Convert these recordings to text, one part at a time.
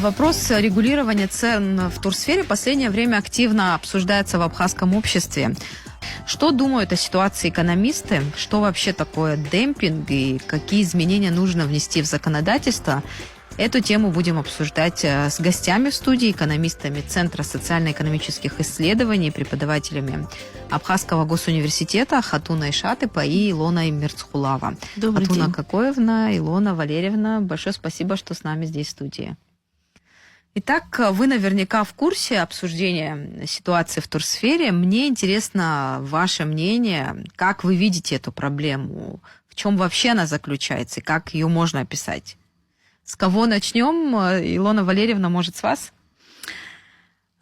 Вопрос регулирования цен в турсфере в последнее время активно обсуждается в абхазском обществе. Что думают о ситуации экономисты? Что вообще такое демпинг и какие изменения нужно внести в законодательство? Эту тему будем обсуждать с гостями в студии, экономистами Центра социально-экономических исследований, преподавателями Абхазского госуниверситета Хатуна Ишатыпа и Илона Мирцхулава. Добрый Хатуна день. Кокоевна, Илона Валерьевна, большое спасибо, что с нами здесь в студии. Итак, вы наверняка в курсе обсуждения ситуации в турсфере. Мне интересно ваше мнение, как вы видите эту проблему, в чем вообще она заключается и как ее можно описать. С кого начнем? Илона Валерьевна, может, с вас?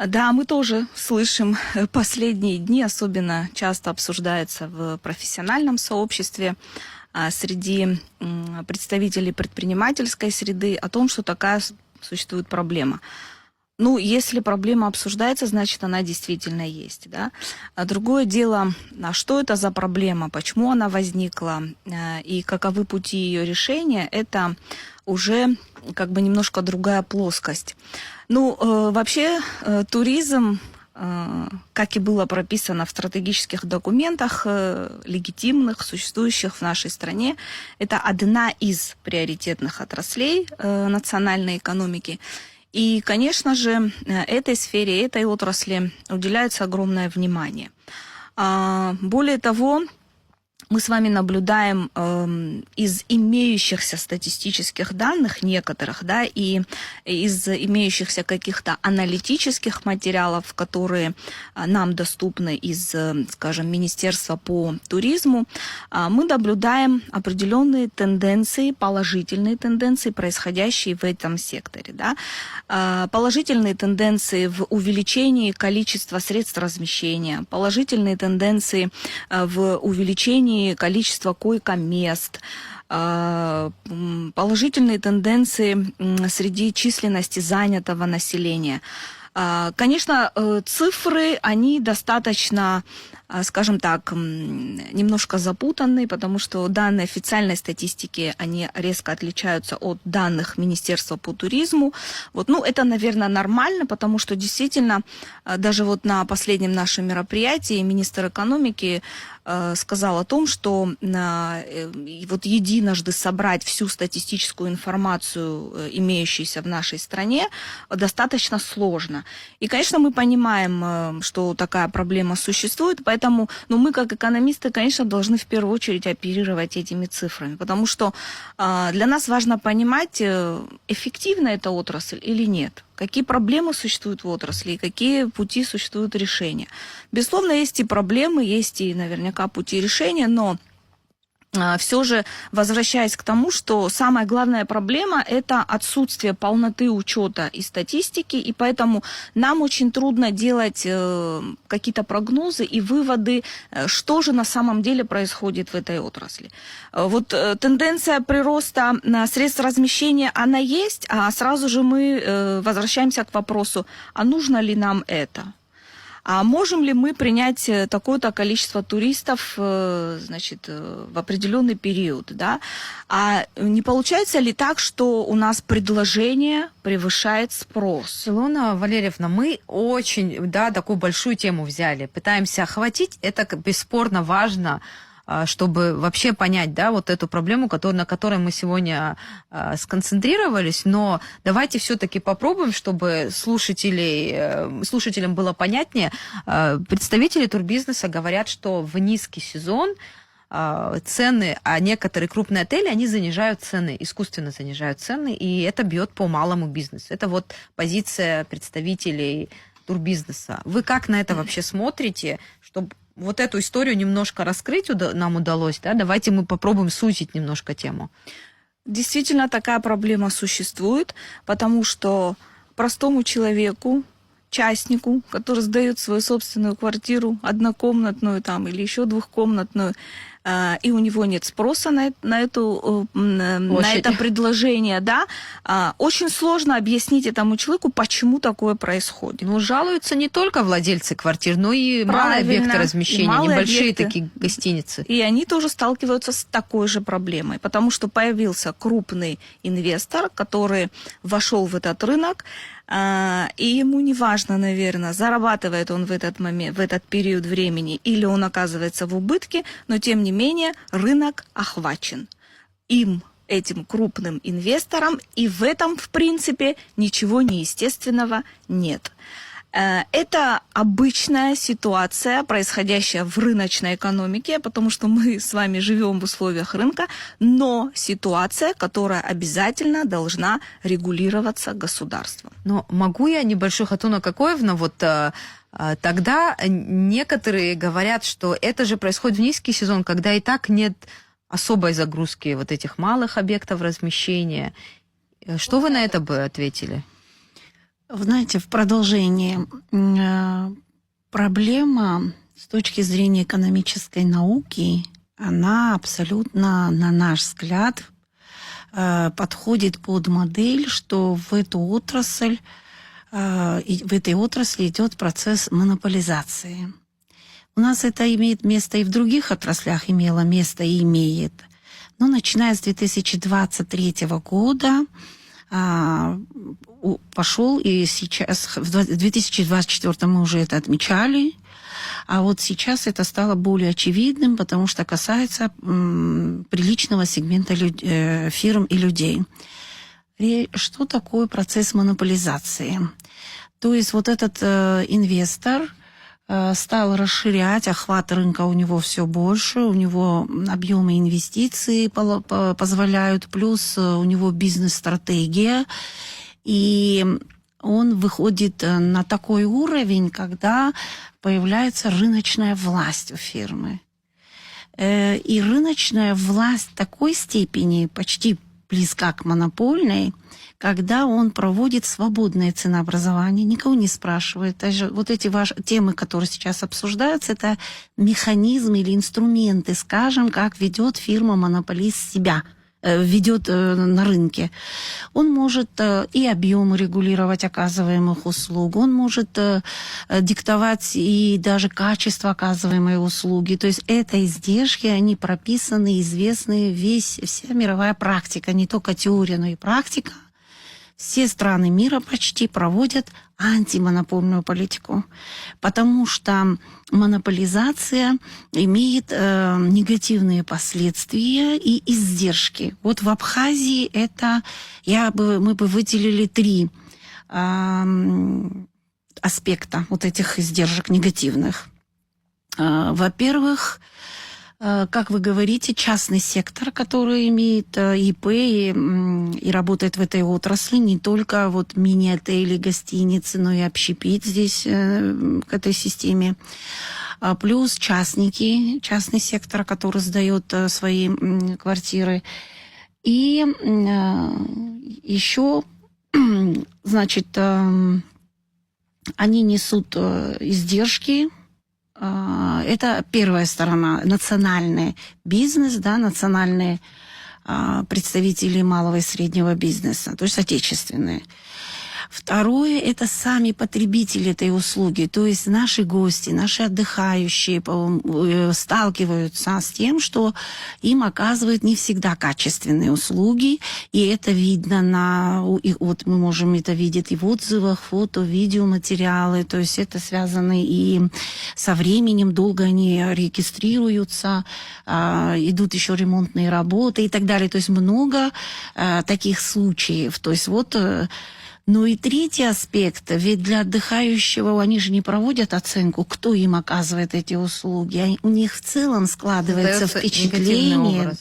Да, мы тоже слышим последние дни, особенно часто обсуждается в профессиональном сообществе среди представителей предпринимательской среды о том, что такая существует проблема. Ну, если проблема обсуждается, значит, она действительно есть, да. А другое дело, что это за проблема, почему она возникла и каковы пути ее решения, это уже как бы немножко другая плоскость. Ну, вообще, туризм, как и было прописано в стратегических документах, легитимных, существующих в нашей стране, это одна из приоритетных отраслей национальной экономики. И, конечно же, этой сфере, этой отрасли уделяется огромное внимание. Более того, мы с вами наблюдаем из имеющихся статистических данных некоторых, да, и из имеющихся каких-то аналитических материалов, которые нам доступны из, скажем, Министерства по туризму, мы наблюдаем определенные тенденции, положительные тенденции, происходящие в этом секторе, да. Положительные тенденции в увеличении количества средств размещения, положительные тенденции в увеличении количества койко-мест, положительные тенденции среди численности занятого населения. Конечно, цифры, они достаточно, скажем так, немножко запутанные, потому что данные официальной статистики, они резко отличаются от данных Министерства по туризму. Вот, ну, это, наверное, нормально, потому что действительно, даже вот на последнем нашем мероприятии министр экономики сказал о том, что вот единожды собрать всю статистическую информацию, имеющуюся в нашей стране, достаточно сложно. И, конечно, мы понимаем, что такая проблема существует, поэтому мы, как экономисты, конечно, должны в первую очередь оперировать этими цифрами, потому что для нас важно понимать, эффективна эта отрасль или нет. Какие проблемы существуют в отрасли и какие пути существуют решения. Безусловно, есть и проблемы, есть и наверняка пути решения, но все же, возвращаясь к тому, что самая главная проблема – это отсутствие полноты учета и статистики, и поэтому нам очень трудно делать какие-то прогнозы и выводы, что же на самом деле происходит в этой отрасли. Вот тенденция прироста средств размещения, она есть, а сразу же мы возвращаемся к вопросу, а нужно ли нам это? А можем ли мы принять такое-то количество туристов, значит, в определенный период, да? А не получается ли так, что у нас предложение превышает спрос? Илона Валерьевна, мы очень, такую большую тему взяли, пытаемся охватить, это бесспорно важно, чтобы вообще понять, вот эту проблему, на которой мы сегодня сконцентрировались, но давайте все-таки попробуем, чтобы слушателям было понятнее. Представители турбизнеса говорят, что в низкий сезон цены, а некоторые крупные отели, они занижают цены, искусственно занижают цены, и это бьет по малому бизнесу. Это вот позиция представителей турбизнеса. Вы как на это вообще смотрите, чтобы вот эту историю немножко раскрыть нам удалось, да? Давайте мы попробуем сузить немножко тему. Действительно, такая проблема существует, потому что простому человеку, частнику, который сдает свою собственную квартиру, однокомнатную там или еще двухкомнатную, и у него нет спроса на это предложение, да, очень сложно объяснить этому человеку, почему такое происходит. Ну, жалуются не только владельцы квартир, но и малые объекты размещения, небольшие такие гостиницы. И они тоже сталкиваются с такой же проблемой, потому что появился крупный инвестор, который вошел в этот рынок, и ему не важно, наверное, зарабатывает он в этот момент, в этот период времени, или он оказывается в убытке, но тем не менее рынок охвачен этим крупным инвестором, и в этом, в принципе, ничего неестественного нет. Это обычная ситуация, происходящая в рыночной экономике, потому что мы с вами живем в условиях рынка, но ситуация, которая обязательно должна регулироваться государством. Но могу я небольшой Хатуна Какоевна, вот тогда некоторые говорят, что это же происходит в низкий сезон, когда и так нет особой загрузки вот этих малых объектов размещения. Что вы на это бы ответили? Вы знаете, в продолжении проблема с точки зрения экономической науки, она абсолютно, на наш взгляд, подходит под модель, что в этой отрасли идет процесс монополизации. У нас это имеет место и в других отраслях имело место и имеет. Но начиная с 2023 года пошел, и сейчас, в 2024 мы уже это отмечали, а вот сейчас это стало более очевидным, потому что касается приличного сегмента фирм и людей. Что такое процесс монополизации? То есть вот этот инвестор стал расширять, охват рынка у него все больше, у него объемы инвестиций позволяют, плюс у него бизнес-стратегия, и он выходит на такой уровень, когда появляется рыночная власть у фирмы. И рыночная власть в такой степени почти близка к монопольной, когда он проводит свободное ценообразование, никого не спрашивает. Даже вот эти ваши темы, которые сейчас обсуждаются, это механизмы или инструменты, скажем, как ведет фирма-монополист себя, ведет на рынке. Он может и объемы регулировать оказываемых услуг, он может диктовать и даже качество оказываемой услуги. То есть это издержки, они прописаны, известны, вся мировая практика, не только теория, но и практика. Все страны мира почти проводят антимонопольную политику, потому что монополизация имеет негативные последствия и издержки. Вот в Абхазии мы бы выделили 3 аспекта вот этих издержек негативных. Во-первых, как вы говорите, частный сектор, который имеет ИП и работает в этой отрасли, не только вот мини-отели, гостиницы, но и общепит здесь к этой системе. Плюс частный сектор, который сдает свои квартиры. И еще, значит, они несут издержки. Это первая сторона, национальный бизнес, да, национальные представители малого и среднего бизнеса, то есть отечественные. Второе – это сами потребители этой услуги, то есть наши гости, наши отдыхающие сталкиваются с тем, что им оказывают не всегда качественные услуги, и это видно вот мы можем это видеть и в отзывах, фото, видеоматериалы, то есть это связано и со временем, долго они регистрируются, идут еще ремонтные работы и так далее, то есть много таких случаев, то есть вот. Ну и третий аспект, ведь для отдыхающего они же не проводят оценку, кто им оказывает эти услуги. У них в целом складывается впечатление,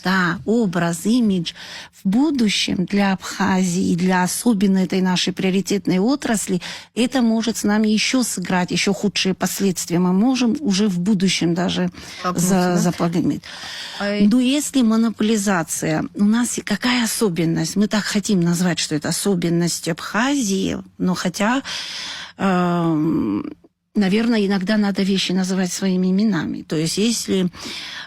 образ, имидж. В будущем для Абхазии и для особенно этой нашей приоритетной отрасли это может с нами еще сыграть, еще худшие последствия. Мы можем уже в будущем даже запланировать. Но если монополизация, у нас какая особенность? Мы так хотим назвать, что это особенность Абхазии, но хотя наверное, иногда надо вещи называть своими именами. То есть, если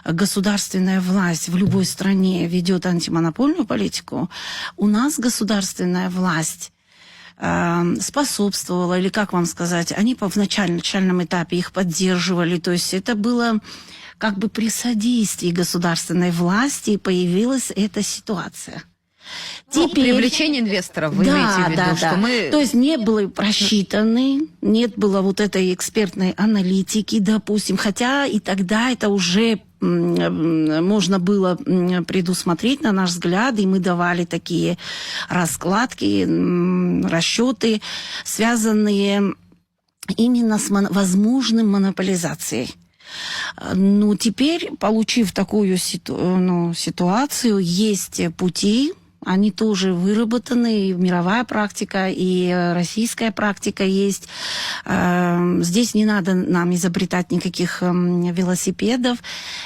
государственная власть в любой стране ведет антимонопольную политику, у нас государственная власть способствовала, или как вам сказать, они в начальном этапе их поддерживали. То есть это было как бы при содействии государственной власти и появилась эта ситуация. Теперь... Привлечение инвесторов, вы имеете в виду, что мы... То есть не было просчитаны, нет было вот этой экспертной аналитики, допустим, хотя и тогда это уже можно было предусмотреть, на наш взгляд, и мы давали такие раскладки, расчеты, связанные именно с возможным монополизацией. Ну, теперь, получив такую ситуацию, есть пути, они тоже выработаны, и мировая практика, и российская практика есть. Здесь не надо нам изобретать никаких велосипедов.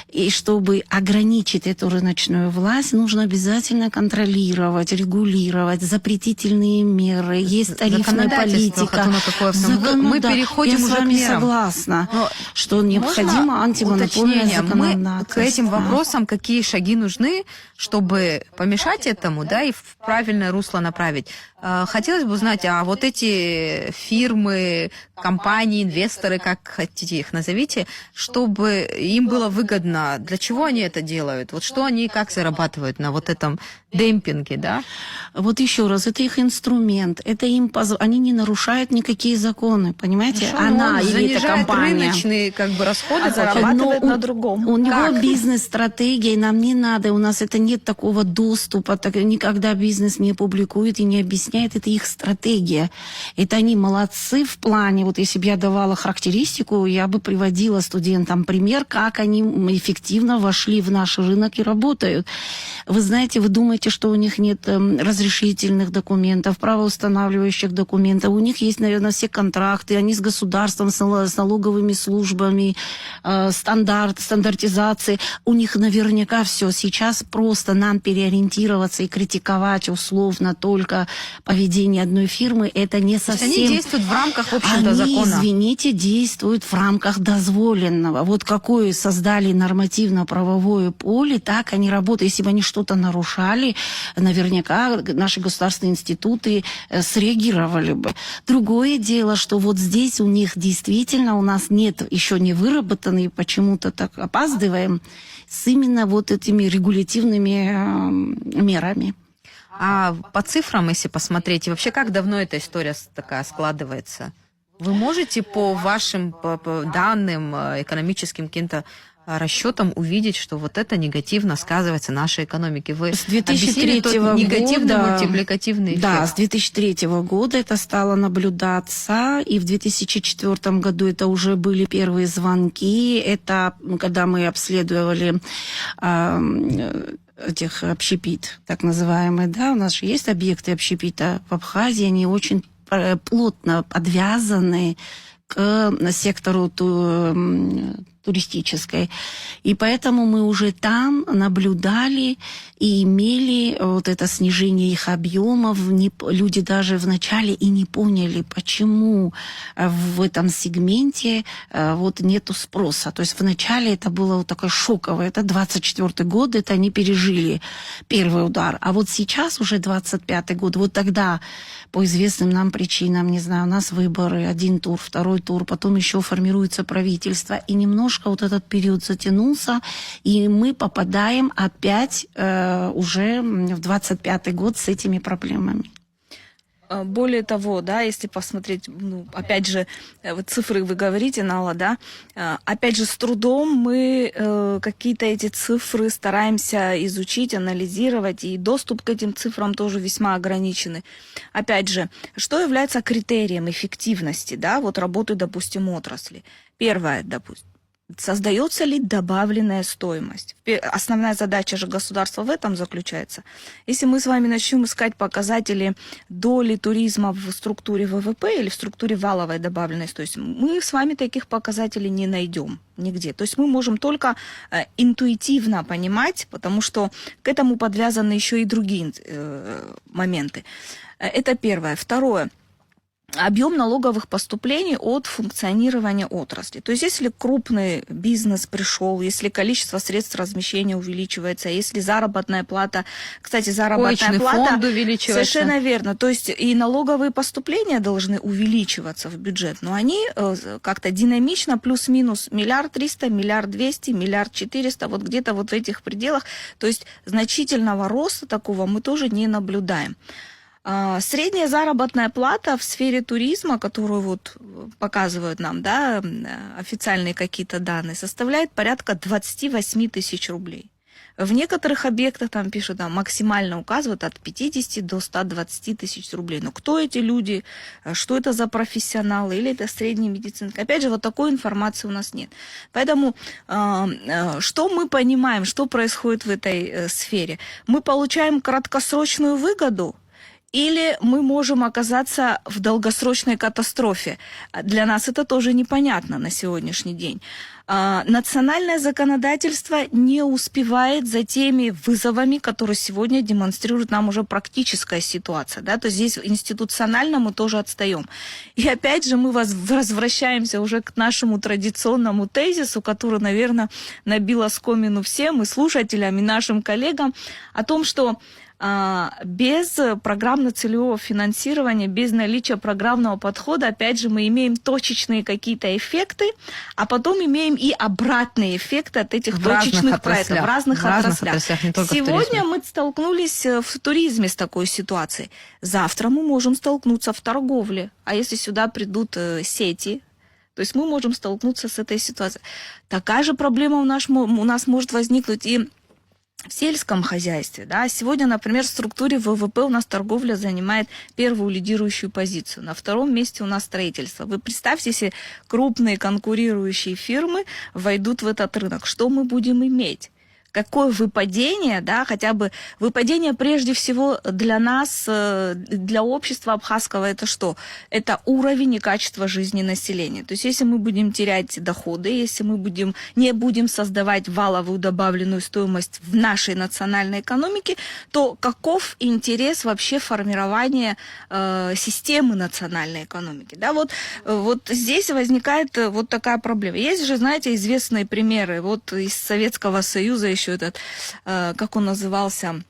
И чтобы ограничить эту рыночную власть, нужно обязательно контролировать, регулировать, запретительные меры, есть тарифная политика. Мы переходим Я уже с вами к мерам. Согласна, что необходимо антимонопольное законодательство. Мы к этим вопросам, какие шаги нужны, чтобы помешать этому, да, и в правильное русло направить. Хотелось бы узнать, а вот эти фирмы, компании, инвесторы, как хотите их назовите, чтобы им было выгодно, для чего они это делают? Вот что они как зарабатывают на вот этом демпинге, да? Вот еще раз, это их инструмент, это им они не нарушают никакие законы, понимаете? Она или эта компания рыночные как бы расходы, зарабатывает на другом. У него бизнес-стратегия, нам не надо, у нас это нет такого доступа, никогда бизнес не публикует и не объясняет, это их стратегия. Это они молодцы в плане, вот если бы я давала характеристику, я бы приводила студентам пример, как они эффективно вошли в наш рынок и работают. Вы знаете, вы думаете, что у них нет разрешительных документов, правоустанавливающих документов, у них есть, наверное, все контракты, они с государством, с налоговыми службами, стандартизации, у них наверняка все. Сейчас просто нам переориентироваться и критиковать условно только поведение одной фирмы, это не совсем... Они действуют в рамках, в общем-то, закона. Они, извините, действуют в рамках дозволенного. Вот какое создали нормативно-правовое поле, так они работают. Если бы они что-то нарушали, наверняка наши государственные институты среагировали бы. Другое дело, что вот здесь у них действительно, у нас нет, еще не выработанной, почему-то так опаздываем, с именно вот этими регулятивными мерами. А по цифрам, если посмотреть, и вообще как давно эта история такая складывается? Вы можете по вашим по данным, экономическим каким-то расчетам увидеть, что вот это негативно сказывается на нашей экономике? Вы с 2003 года, негативный мультипликативный эффект. Да, с 2003 года это стало наблюдаться, и в 2004 году это уже были первые звонки. Это когда мы обследовали этих общепит, так называемые, да, у нас же есть объекты общепита в Абхазии, они очень плотно подвязаны к сектору туристической. И поэтому мы уже там наблюдали и имели вот это снижение их объемов. Люди даже вначале и не поняли, почему в этом сегменте вот нету спроса. То есть вначале это было вот такое шоковое. Это 24-й год, это они пережили первый удар. А вот сейчас уже 25-й год. Вот тогда по известным нам причинам, не знаю, у нас выборы, один тур, второй тур, потом еще формируется правительство, и немножко вот этот период затянулся, и мы попадаем опять уже в 25-й год с этими проблемами. Более того, да, если посмотреть, опять же, вот цифры вы говорите, Нала, да, опять же, с трудом мы какие-то эти цифры стараемся изучить, анализировать, и доступ к этим цифрам тоже весьма ограниченный. Опять же, что является критерием эффективности, да, вот работы, допустим, отрасли? Первое, допустим, создается ли добавленная стоимость? Основная задача же государства в этом заключается. Если мы с вами начнем искать показатели доли туризма в структуре ВВП или в структуре валовой добавленной стоимости, мы с вами таких показателей не найдем нигде. То есть мы можем только интуитивно понимать, потому что к этому подвязаны еще и другие моменты. Это первое. Второе. объем налоговых поступлений от функционирования отрасли. То есть если крупный бизнес пришел, если количество средств размещения увеличивается, если заработная плата, кстати, заработная Коечный плата фонд увеличивается. совершенно верно. То есть и налоговые поступления должны увеличиваться в бюджет, но они как-то динамично плюс-минус 1 300 000 000, 1 200 000 000, 1 400 000, вот где-то вот в этих пределах. То есть значительного роста такого мы тоже не наблюдаем. Средняя заработная плата в сфере туризма, которую вот показывают нам, да, официальные какие-то данные, составляет порядка 28 тысяч рублей. В некоторых объектах там пишут, там максимально указывают от 50 до 120 тысяч рублей. Но кто эти люди, что это за профессионалы, или это средняя медицинка? Опять же, вот такой информации у нас нет. Поэтому что мы понимаем, что происходит в этой сфере? Мы получаем краткосрочную выгоду, или мы можем оказаться в долгосрочной катастрофе. Для нас это тоже непонятно на сегодняшний день. Национальное законодательство не успевает за теми вызовами, которые сегодня демонстрирует нам уже практическая ситуация. Да? То есть здесь институционально мы тоже отстаем. И опять же мы возвращаемся уже к нашему традиционному тезису, который, наверное, набил оскомину всем и слушателям, и нашим коллегам, о том, что без программно-целевого финансирования, без наличия программного подхода, опять же, мы имеем точечные какие-то эффекты, а потом имеем и обратные эффекты от этих точечных проектов в разных отраслях. Сегодня мы столкнулись в туризме с такой ситуацией. Завтра мы можем столкнуться в торговле. А если сюда придут сети, то есть мы можем столкнуться с этой ситуацией. Такая же проблема у нас может возникнуть и в сельском хозяйстве. Да. Сегодня, например, в структуре ВВП у нас торговля занимает первую лидирующую позицию. На втором месте у нас строительство. Вы представьте, если крупные конкурирующие фирмы войдут в этот рынок, что мы будем иметь? Какое выпадение, да, хотя бы выпадение прежде всего для нас, для общества абхазского, это что? Это уровень и качество жизни населения. То есть если мы будем терять доходы, если мы не будем создавать валовую добавленную стоимость в нашей национальной экономике, то каков интерес вообще формирования системы национальной экономики? Да, вот здесь возникает вот такая проблема. Есть же, знаете, известные примеры вот из Советского Союза, еще этот, как он назывался,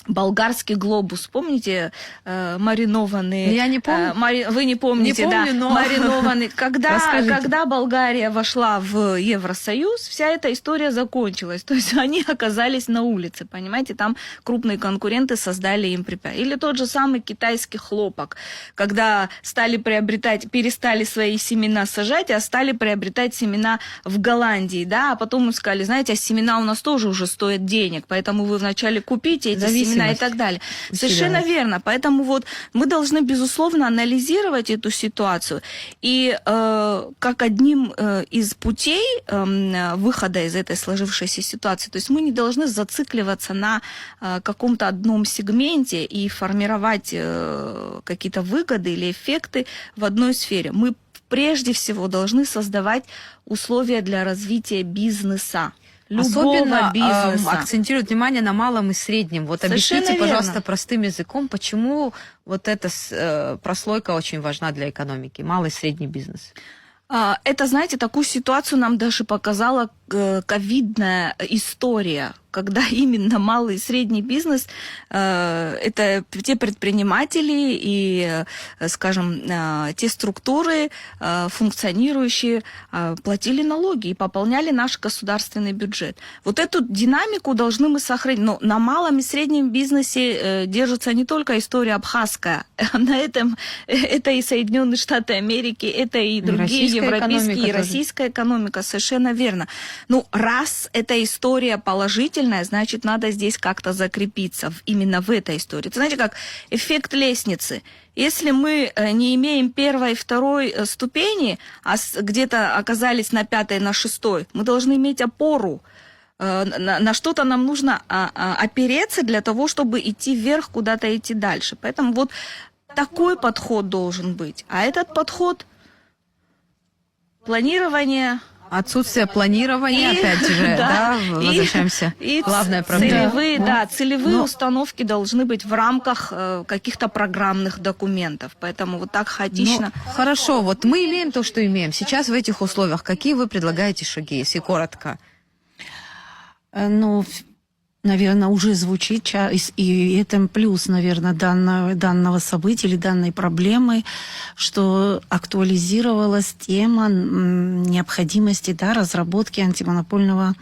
болгарский глобус, помните, маринованный? Я не помню. Вы не помните, не помню, да? Но... Маринованный. Когда Болгария вошла в Евросоюз, вся эта история закончилась. То есть они оказались на улице, понимаете? Там крупные конкуренты создали им препятствия. Или тот же самый китайский хлопок, когда перестали свои семена сажать, а стали приобретать семена в Голландии, да? А потом мы сказали, знаете, а семена у нас тоже уже стоят денег, поэтому вы вначале купите эти семена и так далее. Совершенно верно. Поэтому вот мы должны, безусловно, анализировать эту ситуацию. И как одним из путей выхода из этой сложившейся ситуации, то есть мы не должны зацикливаться на каком-то одном сегменте и формировать какие-то выгоды или эффекты в одной сфере. Мы прежде всего должны создавать условия для развития бизнеса. Особенно бизнеса. Акцентируют внимание на малом и среднем. Вот Совершенно объясните, пожалуйста, верно. Простым языком, почему вот эта прослойка очень важна для экономики, малый и средний бизнес. Это, знаете, такую ситуацию нам даже показала ковидная история, когда именно малый и средний бизнес, это те предприниматели и, скажем, те структуры, функционирующие, платили налоги и пополняли наш государственный бюджет. Вот эту динамику должны мы сохранить. Но на малом и среднем бизнесе держится не только история абхазская, на этом это и Соединенные Штаты Америки, это и другие европейские, и российская экономика, совершенно верно. Ну, раз эта история положительная, значит, надо здесь как-то закрепиться именно в этой истории. Это, знаете, как эффект лестницы. Если мы не имеем первой и второй ступени, а где-то оказались на пятой, на шестой, мы должны иметь опору. На что-то нам нужно опереться для того, чтобы идти вверх, куда-то идти дальше. Поэтому вот такой подход должен быть. А этот подход — планирование, Отсутствие планирования, опять же, да, возвращаемся. И Главная проблема. целевые установки должны быть в рамках каких-то программных документов. Поэтому вот так хаотично. Ну, хорошо, вот мы имеем то, что имеем. Сейчас в этих условиях какие вы предлагаете шаги, если коротко? Ну, наверное, уже звучит, и это плюс, наверное, данного события или данной проблемы, что актуализировалась тема необходимости, да, разработки антимонопольного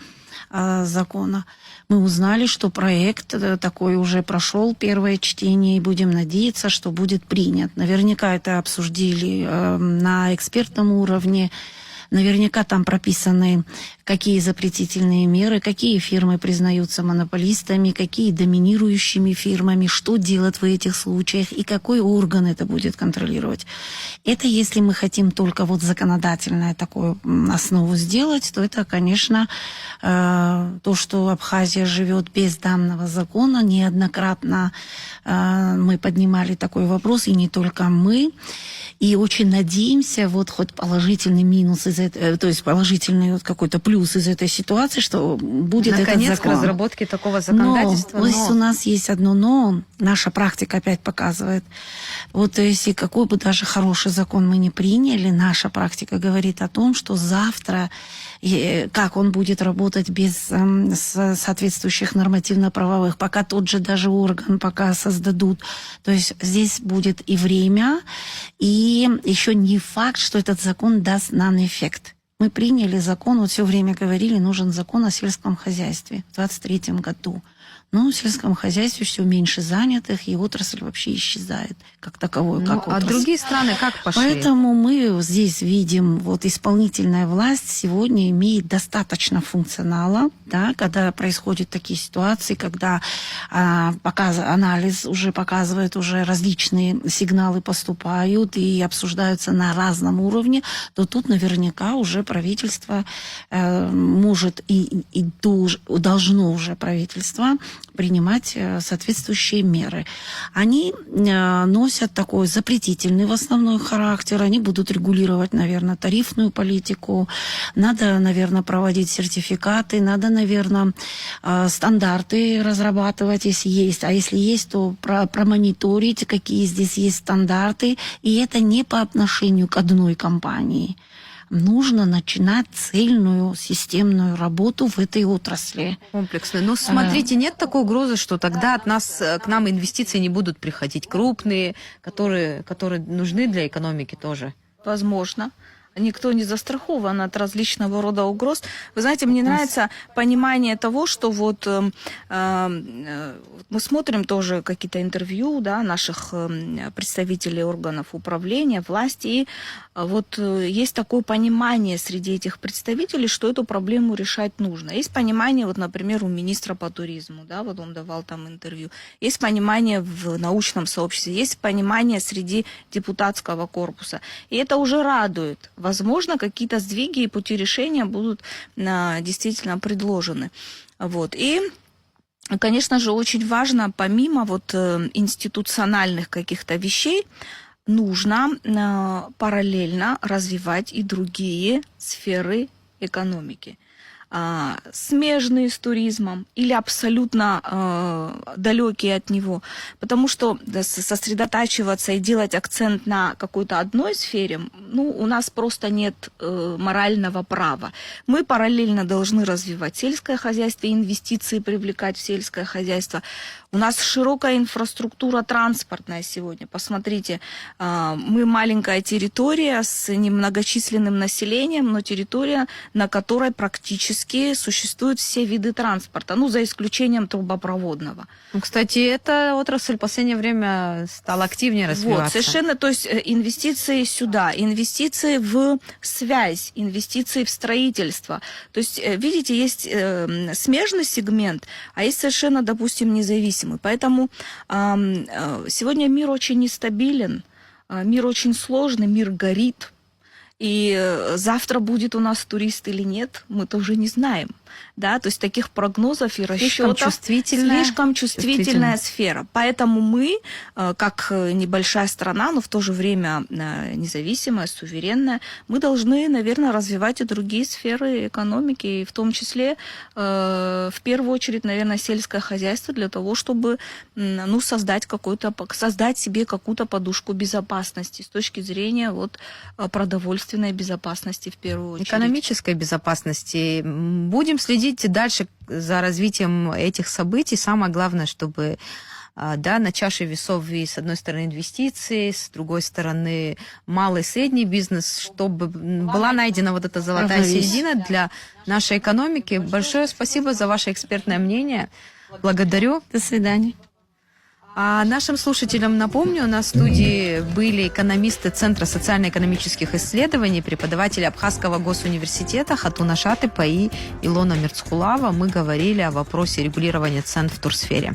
закона. Мы узнали, что проект такой уже прошел первое чтение, и будем надеяться, что будет принят. Наверняка это обсудили на экспертном уровне. Наверняка там прописаны, какие запретительные меры, какие фирмы признаются монополистами, какие доминирующими фирмами, что делать в этих случаях и какой орган это будет контролировать. Это если мы хотим только вот законодательную такую основу сделать, то это, конечно, то, что Абхазия живет без данного закона. Неоднократно мы поднимали такой вопрос, и не только мы. И очень надеемся, вот хоть положительный минус из этого, то есть положительный вот какой-то плюс из этой ситуации, что будет наконец, этот закон. к разработке такого законодательства. Но у нас есть одно но, наша практика опять показывает. Вот если какой бы даже хороший закон мы не приняли, наша практика говорит о том, что завтра, как он будет работать без соответствующих нормативно-правовых, пока тот же даже орган пока создадут. То есть здесь будет и время, и еще не факт, что этот закон даст нам эффект. Мы приняли закон, вот все время говорили, нужен закон о сельском хозяйстве в 2023 году. Но в сельском хозяйстве все меньше занятых, и отрасль вообще исчезает как таковой, как а отрасль. другие страны как пошли? Поэтому мы здесь видим, вот исполнительная власть сегодня имеет достаточно функционала, да, когда происходят такие ситуации, когда анализ уже показывает, уже различные сигналы поступают и обсуждаются на разном уровне, то тут наверняка уже правительство может и должно уже правительство принимать соответствующие меры. Они носят такой запретительный в основной характер, они будут регулировать, наверное, тарифную политику, надо, наверное, проводить сертификаты, надо, наверное, стандарты разрабатывать, если есть, а если есть, то промониторить, какие здесь есть стандарты, и это не по отношению к одной компании. Нужно начинать цельную системную работу в этой отрасли. Комплексный. Но смотрите, нет такой угрозы, что тогда к нам инвестиции не будут приходить крупные, которые нужны для экономики тоже. Возможно. Никто не застрахован от различного рода угроз. Вы знаете, мне нравится понимание того, что вот мы смотрим тоже какие-то интервью, да, наших представителей органов управления, власти, и вот есть такое понимание среди этих представителей, что эту проблему решать нужно. Есть понимание, вот, например, у министра по туризму, да, вот он давал там интервью. Есть понимание в научном сообществе, есть понимание среди депутатского корпуса. И это уже радует. Возможно, какие-то сдвиги и пути решения будут действительно предложены. Вот. И, конечно же, очень важно, помимо вот институциональных каких-то вещей, нужно параллельно развивать и другие сферы экономики. Смежные с туризмом или абсолютно далекие от него. Потому что сосредотачиваться и делать акцент на какой-то одной сфере, ну, у нас просто нет морального права. Мы параллельно должны развивать сельское хозяйство, инвестиции привлекать в сельское хозяйство. У нас широкая инфраструктура транспортная сегодня. Посмотрите, мы маленькая территория с немногочисленным населением, но территория, на которой практически существуют все виды транспорта, ну, за исключением трубопроводного. Ну, кстати, эта отрасль в последнее время стала активнее развиваться. Вот, совершенно, то есть инвестиции сюда, инвестиции в связь, инвестиции в строительство. То есть, видите, есть смежный сегмент, а есть совершенно, допустим, независимый. Поэтому сегодня мир очень нестабилен, мир очень сложный, мир горит. И завтра будет у нас турист или нет, мы тоже не знаем. да, то есть таких прогнозов и Слишком расчетов. Слишком чувствительная сфера. Поэтому мы, как небольшая страна, но в то же время независимая, суверенная, мы должны, наверное, развивать и другие сферы экономики, и в том числе, в первую очередь, наверное, сельское хозяйство для того, чтобы создать себе какую-то подушку безопасности с точки зрения продовольственной безопасности в первую очередь. Экономической безопасности. Будем следить дальше за развитием этих событий. Самое главное, чтобы на чаше весов и с одной стороны инвестиции, с другой стороны малый и средний бизнес, чтобы была найдена вот эта золотая середина для нашей экономики. Большое спасибо за ваше экспертное мнение. Благодарю. До свидания. А нашим слушателям напомню, на студии были экономисты Центра социально-экономических исследований, преподаватели Абхазского госуниверситета Хатуна Шатыпа и Илона Мерцхулава. Мы говорили о вопросе регулирования цен в турсфере.